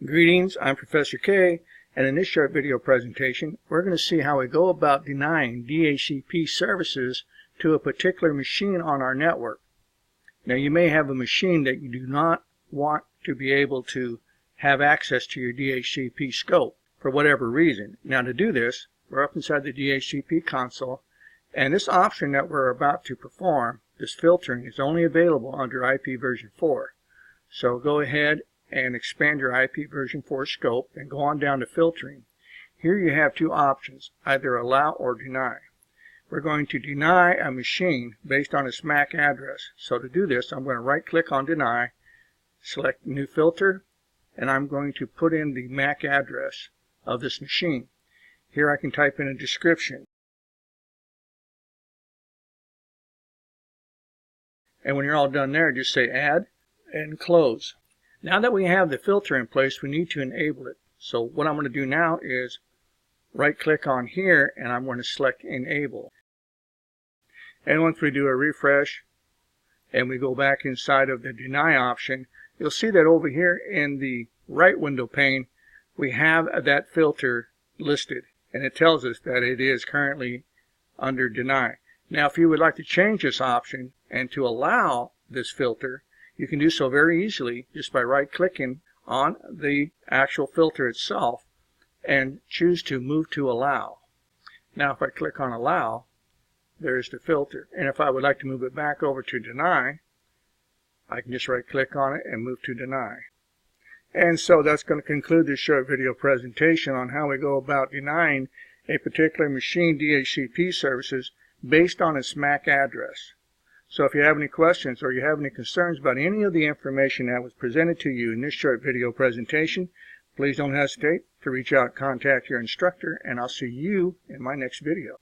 Greetings, I'm Professor K, and in this short video presentation we're going to see how we go about denying DHCP services to a particular machine on our network. Now you may have a machine that you do not want to be able to have access to your DHCP scope for whatever reason. Now to do this, we're up inside the DHCP console, and this option that we're about to perform, this filtering, is only available under IP version 4. So go ahead and expand your IP version 4 scope and go on down to filtering. Here you have two options, either allow or deny. We're going to deny a machine based on its MAC address. So to do this, I'm going to right click on deny, select new filter, and I'm going to put in the MAC address of this machine. Here I can type in a description. And when you're all done there, just say add and close. Now that we have the filter in place, we need to enable it. So what I'm going to do now is right click on here and I'm going to select enable. And once we do a refresh and we go back inside of the deny option, you'll see that over here in the right window pane we have that filter listed, and it tells us that it is currently under deny. Now if you would like to change this option and to allow this filter, you can do so very easily just by right clicking on the actual filter itself and choose to move to allow. Now if I click on allow, there's the filter, and if I would like to move it back over to deny, I can just right click on it and move to deny. And so that's going to conclude this short video presentation on how we go about denying a particular machine DHCP services based on its MAC address. So if you have any questions or you have any concerns about any of the information that was presented to you in this short video presentation, please don't hesitate to reach out and contact your instructor, and I'll see you in my next video.